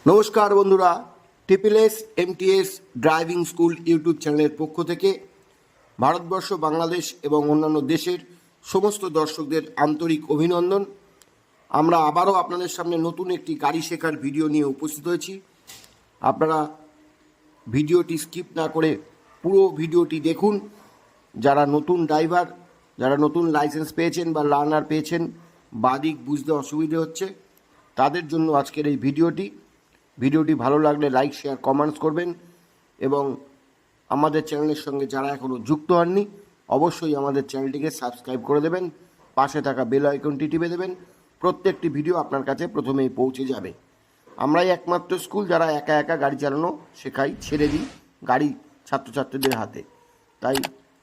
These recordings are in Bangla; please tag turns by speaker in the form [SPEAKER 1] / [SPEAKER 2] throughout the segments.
[SPEAKER 1] নমস্কার বন্ধুরা, TSS MTS driving school YouTube চ্যানেলের পক্ষ থেকে ভারতবর্ষ, বাংলাদেশ এবং অন্যান্য দেশের সমস্ত দর্শকদের আন্তরিক অভিনন্দন। আমরা আবারও আপনাদের সামনে নতুন একটি গাড়ি শেখার ভিডিও নিয়ে উপস্থিত হয়েছি। আপনারা ভিডিওটি স্কিপ না করে পুরো ভিডিওটি দেখুন। যারা নতুন ড্রাইভার, যারা নতুন লাইসেন্স পেয়েছেন বা লার্নার পেয়েছেন, বাদিক বুঝতে অসুবিধে হচ্ছে, তাদের জন্য আজকের এই ভিডিওটি ভালো লাগলে লাইক, শেয়ার, কমেন্টস করবেন এবং আমাদের চ্যানেলের সঙ্গে যারা এখনও যুক্ত হননি অবশ্যই আমাদের চ্যানেলটিকে সাবস্ক্রাইব করে দেবেন, পাশে থাকা বেল আইকনটি টিপে দেবেন। প্রত্যেকটি ভিডিও আপনার কাছে প্রথমেই পৌঁছে যাবে। আমরাই একমাত্র স্কুল যারা একা একা গাড়ি চালানো শেখাই, ছেড়ে দিই গাড়ি ছাত্রছাত্রীদের হাতে। তাই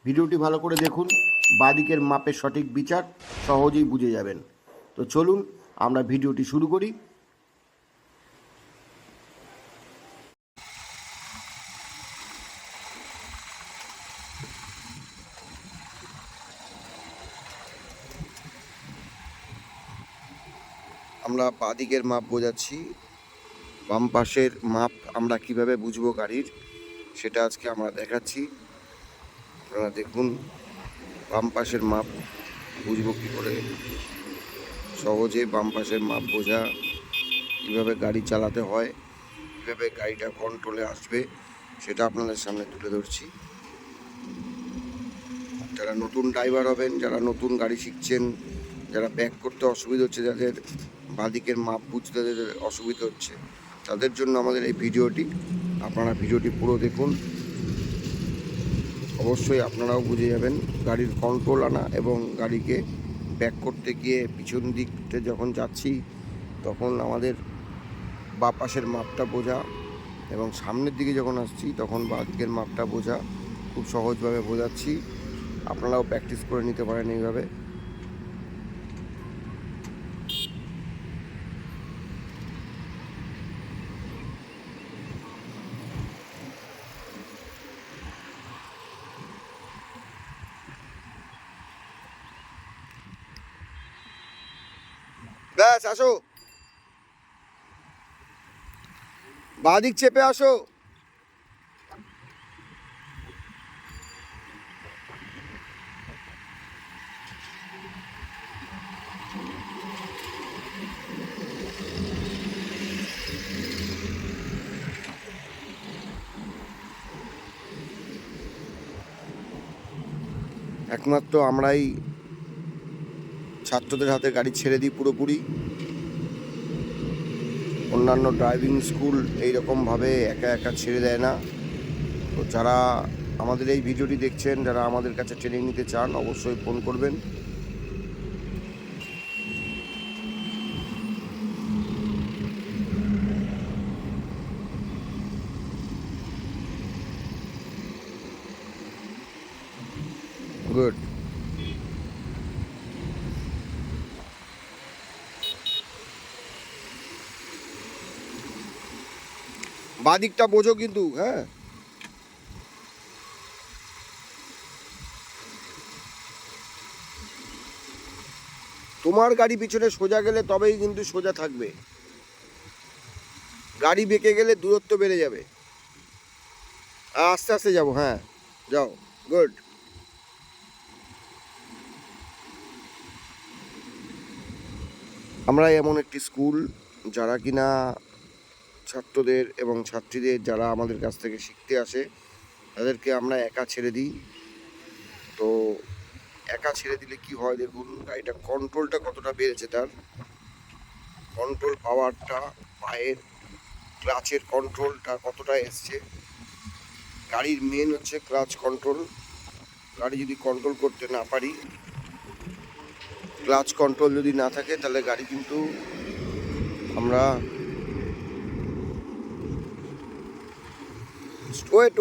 [SPEAKER 1] ভিডিওটি ভালো করে দেখুন, বাদিকের মাপের সঠিক বিচার সহজেই বুঝে যাবেন। তো চলুন আমরা ভিডিওটি শুরু করি। আমরা বাদিকের মাপ বোঝাচ্ছি, বাম পাশের মাপ আমরা কিভাবে বুঝবো গাড়ির সেটা আজকে আমরা দেখাচ্ছি। আপনারা দেখুন বাম পাশের মাপ বুঝবো কী করে, সহজে বাম পাশের মাপ বোঝা, কীভাবে গাড়ি চালাতে হয়, কীভাবে গাড়িটা কন্ট্রোলে আসবে সেটা আপনাদের সামনে তুলে ধরছি। যারা নতুন ড্রাইভার হবেন, যারা নতুন গাড়ি শিখছেন, যারা ব্যাক করতে অসুবিধা হচ্ছে, যাদের বাদিকের মাপ বুঝতে অসুবিধা হচ্ছে, তাদের জন্য আমাদের এই ভিডিওটি। আপনারা ভিডিওটি পুরো দেখুন, অবশ্যই আপনারাও বুঝে যাবেন গাড়ির কন্ট্রোল আনা এবং গাড়িকে ব্যাক করতে গিয়ে পিছন দিকতে যখন যাচ্ছি তখন আমাদের বাঁ পাশের মাপটা বোঝা এবং সামনের দিকে যখন আসছি তখন বাঁ দিকের মাপটা বোঝা খুব সহজভাবে বোঝাচ্ছি। আপনারাও প্র্যাকটিস করে নিতে পারেন এইভাবে। ব্যাস, আসো, বাদিক চেপে আসো। একমাত্র আমরাই ছাত্রদের হাতে গাড়ি ছেড়ে দিই পুরোপুরি। অন্যান্য ড্রাইভিং স্কুল এইরকমভাবে একা একা ছেড়ে দেয় না। তো যারা আমাদের এই ভিডিওটি দেখছেন, যারা আমাদের কাছে ট্রেনিং নিতে চান অবশ্যই ফোন করবেন। গুড। বাদিকটা বোঝো কিন্তু, হ্যাঁ। তোমার গাড়ি পিছনে সোজা গেলে তবেই কিন্তু সোজা থাকবে, গাড়ি বেঁকে গেলে দূরত্ব বেড়ে যাবে। আস্তে আস্তে যাবো, হ্যাঁ যাও, গুড। আমরা এমন একটি স্কুল যারা কিনা ছাত্রদের এবং ছাত্রীদের যারা আমাদের কাছ থেকে শিখতে আসে তাদেরকে আমরা একা ছেড়ে দিই। তো একা ছেড়ে দিলে কি হয় দেখুন, গাড়িটা কন্ট্রোলটা কতটা বেড়েছে, তার কন্ট্রোল পাওয়ারটা, পায়ের ক্লাচের কন্ট্রোলটা কতটা এসছে। গাড়ির মেন হচ্ছে ক্লাচ কন্ট্রোল। গাড়ি যদি কন্ট্রোল করতে না পারি, ক্লাচ কন্ট্রোল যদি না থাকে তাহলে গাড়ি কিন্তু আমরা ওয়েট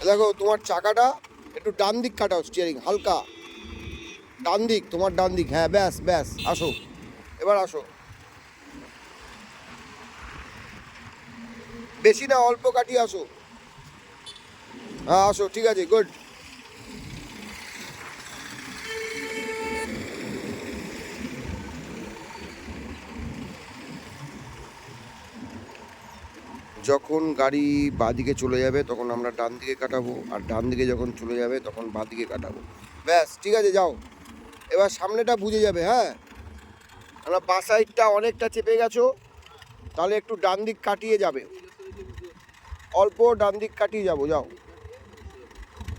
[SPEAKER 1] দেখো, তোমার চাকাটা একটু ডান দিক কাটাও, স্টিয়ারিং হালকা ডান দিক, তোমার ডান দিক, হ্যাঁ ব্যাস ব্যাস, আসো এবার আসো, বেশি না অল্প কাটিয়ে আসো, হ্যাঁ আসো, ঠিক আছে, গুড। যখন গাড়ি বাঁদিকে চলে যাবে তখন আমরা ডান দিকে কাটাবো, আর ডান দিকে যখন চলে যাবে তখন বাঁদিকে কাটাবো। ব্যাস, ঠিক আছে, যাও। এবার সামনেটা বুঝে যাবে। হ্যাঁ, আমরা বাঁ সাইডটা অনেকটা চেপে গেছো, তাহলে একটু ডান দিক কাটিয়ে যাবে, অল্প ডান দিক কাটিয়ে যাবো। যাও,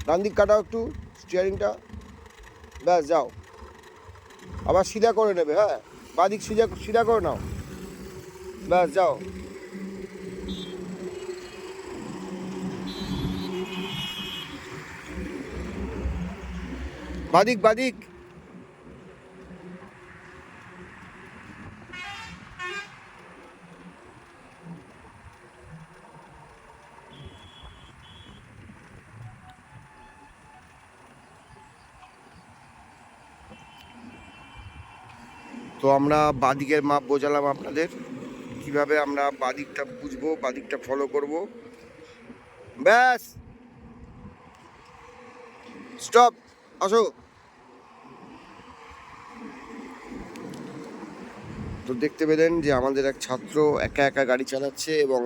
[SPEAKER 1] ডান দিক কাটাও একটু স্টিয়ারিংটা। ব্যাস, যাও। আবার সিধা করে নেবে। হ্যাঁ, বাঁ দিক সিধা করে নাও। ব্যাস, যাও। বাদিক বাদিক। তো আমরা বাদিকের মাপ বোঝালাম আপনাদের, কিভাবে আমরা বাদিকটা বুঝবো, বাদিকটা ফলো করব। ব্যাস, স্টপ, আসো। তো দেখতে পেলেন যে আমাদের এক ছাত্র একা একা গাড়ি চালাচ্ছে, এবং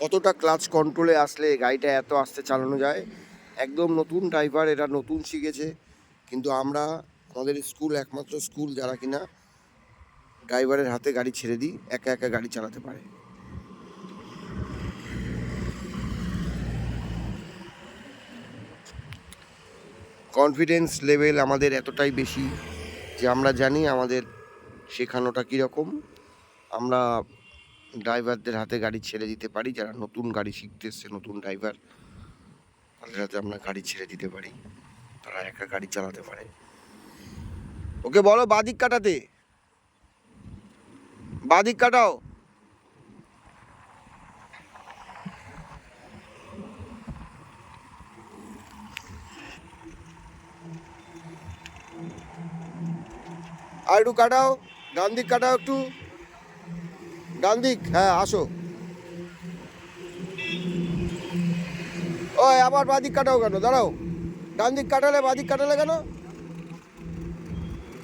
[SPEAKER 1] কতটা ক্লাচ কন্ট্রোলে আসলে গাড়িটা এত আস্তে চালানো যায়। একদম নতুন ড্রাইভার, এটা নতুন শিখেছে, কিন্তু আমরা আমাদের স্কুল একমাত্র স্কুল যারা কিনা ড্রাইভারের হাতে গাড়ি ছেড়ে দিই, একা একা গাড়ি চালাতে পারে। কনফিডেন্স লেভেল আমাদের এতটাই বেশি যে আমরা জানি আমাদের শেখানোটা কীরকম। আমরা ড্রাইভারদের হাতে গাড়ি ছেড়ে দিতে পারি, যারা নতুন গাড়ি শিখতে এসছে, নতুন ড্রাইভার, তাদের হাতে আমরা গাড়ি ছেড়ে দিতে পারি, তারা একা গাড়ি চালাতে পারে। ওকে বলো বাদিক কাটাতে, বাদিক কাটাও। আর একটু কাটাও, ডান দিক কাটাও একটু, ডান দিক। হ্যাঁ, আসো। ওই আবার বাদিক কাটাও কেন? দাঁড়াও, ডান দিক কাটালে বাদিক কাটালে কেন?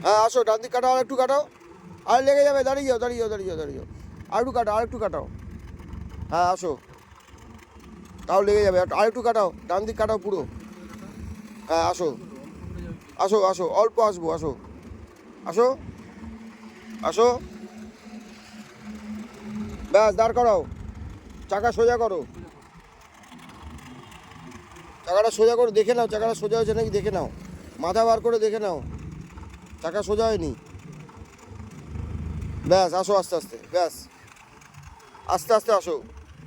[SPEAKER 1] হ্যাঁ, আসো, ডান দিক কাটাও, আর একটু কাটাও। আর লেগে যাবে, দাঁড়িয়ে যাও, দাঁড়িয়ে যাও, দাঁড়িয়ে যাও, দাঁড়িয়ে যাও। আর একটু কাটাও, আর একটু কাটাও। হ্যাঁ, আসো, তাও লেগে যাবে। আর একটু কাটাও, ডান দিক কাটাও পুরো। হ্যাঁ, আসো, আসো, আসো, অল্প আসবো, আসো, আসো, আসো। ব্যাস, দাঁড় করাও, চাকা সোজা করো, চাকাটা সোজা করে দেখে নাও, চাকাটা সোজা হয়েছে নাকি দেখে নাও, মাথা বার করে দেখে নাও চাকা সোজা হয়নি। ব্যাস, আসো আস্তে আস্তে, ব্যাস, আস্তে আস্তে আসো,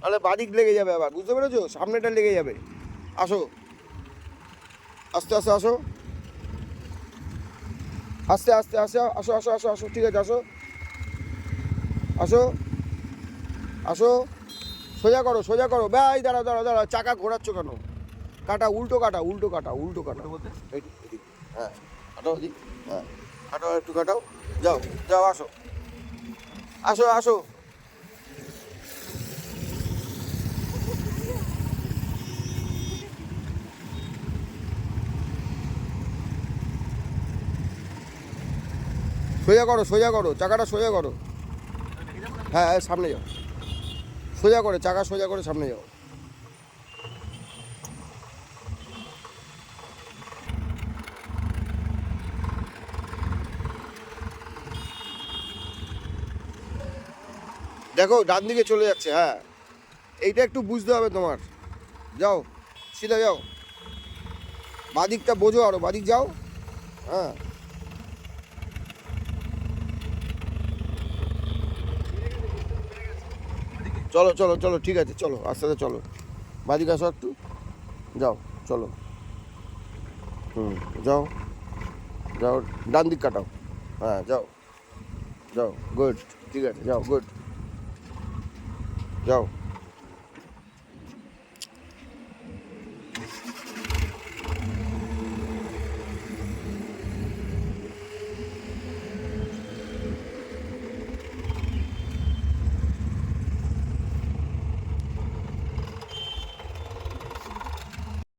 [SPEAKER 1] তাহলে বাদিক লেগে যাবে আবার, বুঝতে পেরেছো? সামনেটা লেগে যাবে। আসো, আস্তে আস্তে আসো, আস্তে আস্তে আসো, আসো, আসো, আসো, আসো, ঠিক আছে, আসো, আসো, আসো, সোজা করো, সোজা করো। ব্যাস, দাঁড়াও, দাঁড়াও, দাঁড়াও, চাকা ঘোরাচ্ছ কেন? কাটা, উল্টো কাটা, উল্টো কাটা, উল্টো কাটা বলতে। হ্যাঁ, কাটাও দিক। হ্যাঁ, কাটাও, একটু কাটাও। যাও, যাও, আসো, আসো, আসো। সোজা করো, সোজা করো, চাকাটা সোজা করো। হ্যাঁ, হ্যাঁ, সামনে যাও, সোজা করে, চাকা সোজা করে সামনে যাও। দেখো, ডান দিকে চলে যাচ্ছে। হ্যাঁ, এইটা একটু বুঝতে হবে তোমার। যাও, সিধা যাও, বাদিকটা বোঝো, আরো বাদিক যাও। হ্যাঁ, চলো, চলো, চলো, ঠিক আছে, চলো, আস্তে আস্তে চলো, বাদিক আসো একটু, যাও, চলো। হুম, যাও, যাও, ডান দিক কাটাও। হ্যাঁ, যাও, যাও, গুড, ঠিক আছে, যাও, গুড, যাও।